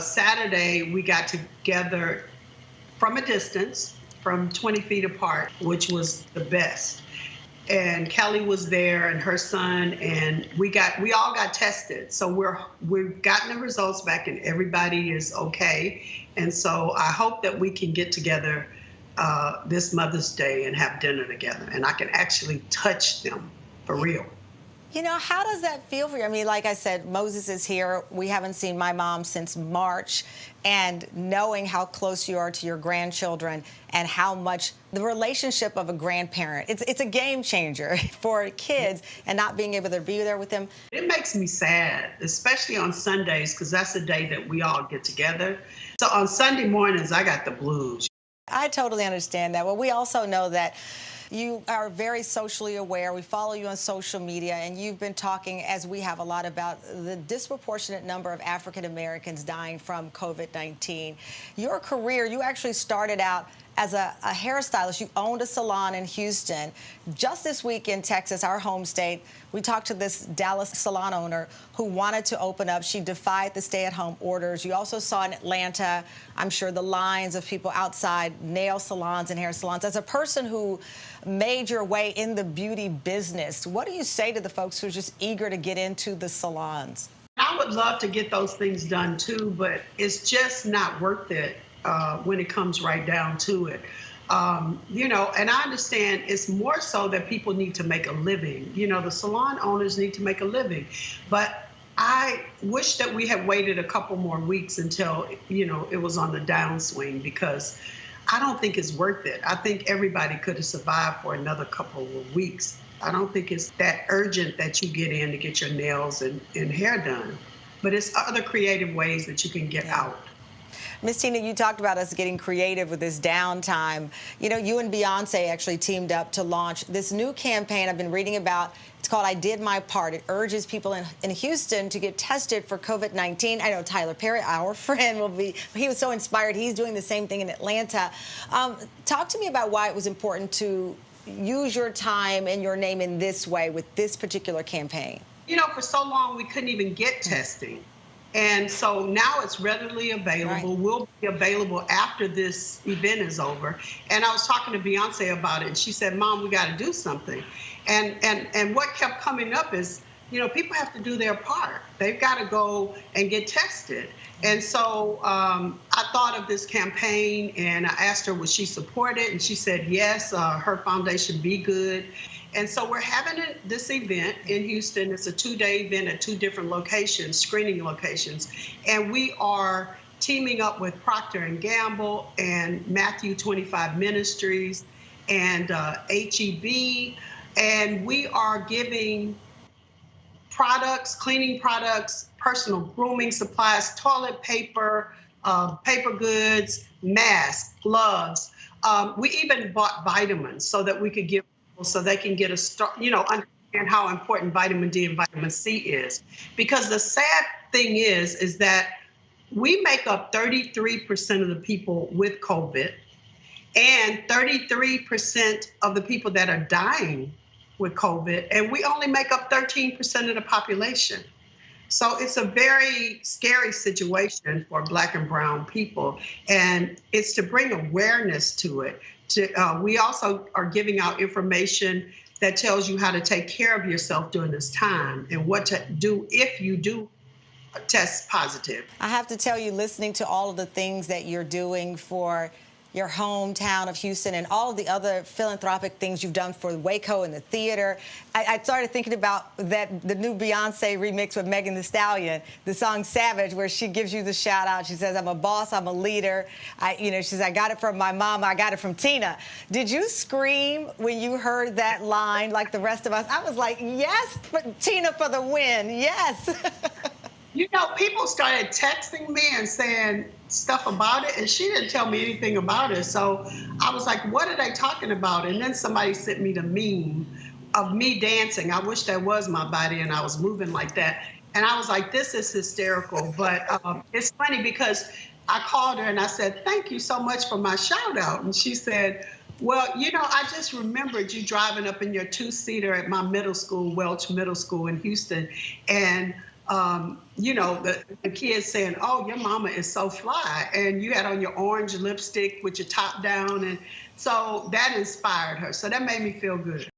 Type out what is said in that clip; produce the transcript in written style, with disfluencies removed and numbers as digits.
Saturday, we got together from a distance, from 20 feet apart, which was the best. And Kelly was there and her son, and we all got tested. So we've gotten the results back and everybody is okay. And so I hope that we can get together this Mother's Day and have dinner together and I can actually touch them for real. How does that feel for you? I mean, like I said, Moses is here. We haven't seen my mom since March. And knowing how close you are to your grandchildren and how much the relationship of a grandparent, it's a game changer for kids, and not being able to be there with them. It makes me sad, especially on Sundays, because that's the day that we all get together. So on Sunday mornings, I got the blues. I totally understand that. Well, we also know that you are very socially aware. We follow you on social media, and you've been talking, as we have a lot, about the disproportionate number of African Americans dying from COVID-19. Your career, you actually started out as a hairstylist. You owned a salon in Houston. Just this week in Texas, our home state, we talked to this Dallas salon owner who wanted to open up. She defied the stay-at-home orders. You also saw in Atlanta, I'm sure, the lines of people outside nail salons and hair salons. As a person who made your way in the beauty business, what do you say to the folks who are just eager to get into the salons? I would love to get those things done too, but it's just not worth it when it comes right down to it. And I understand it's more so that people need to make a living. The salon owners need to make a living. But I wish that we had waited a couple more weeks until, it was on the downswing, because I don't think it's worth it. I think everybody could have survived for another couple of weeks. I don't think it's that urgent that you get in to get your nails and hair done. But it's other creative ways that you can get out. Miss Tina, you talked about us getting creative with this downtime. You and Beyonce actually teamed up to launch this new campaign I've been reading about. It's called I Did My Part. It urges people in Houston to get tested for COVID-19. I know Tyler Perry, our friend, he was so inspired. He's doing the same thing in Atlanta. Talk to me about why it was important to use your time and your name in this way with this particular campaign. For so long, we couldn't even get testing. And so now it's readily available. Right. Will be available after this event is over. And I was talking to Beyonce about it, and she said, Mom, we got to do something. And what kept coming up is, people have to do their part. They've got to go and get tested. And so I thought of this campaign, and I asked her, would she support it? And she said, yes, her foundation, Be Good. And so we're having this event in Houston. It's a 2-day event at 2 different locations, screening locations. And we are teaming up with Procter & Gamble and Matthew 25 Ministries and HEB. And we are giving products, cleaning products, personal grooming supplies, toilet paper, paper goods, masks, gloves. We even bought vitamins so that we could give so they can get a start, understand how important vitamin D and vitamin C is. Because the sad thing is that we make up 33% of the people with COVID and 33% of the people that are dying with COVID, and we only make up 13% of the population. So it's a very scary situation for Black and brown people, and it's to bring awareness to it. We also are giving out information that tells you how to take care of yourself during this time and what to do if you do test positive. I have to tell you, listening to all of the things that you're doing for your hometown of Houston and all of the other philanthropic things you've done for Waco and the theater, I started thinking about the new Beyonce remix with Megan Thee Stallion, the song Savage, where she gives you the shout out. She says, I'm a boss, I'm a leader. She says, I got it from my mom, I got it from Tina. Did you scream when you heard that line like the rest of us? I was like, yes, Tina for the win, yes. People started texting me and saying stuff about it, and she didn't tell me anything about it. So I was like, what are they talking about? And then somebody sent me the meme of me dancing. I wish that was my body and I was moving like that. And I was like, this is hysterical. But it's funny because I called her and I said, thank you so much for my shout out. And she said, well, I just remembered you driving up in your 2-seater at my middle school, Welch Middle School in Houston. And the kids saying, "Oh, your mama is so fly," and you had on your orange lipstick with your top down, and so that inspired her. So that made me feel good.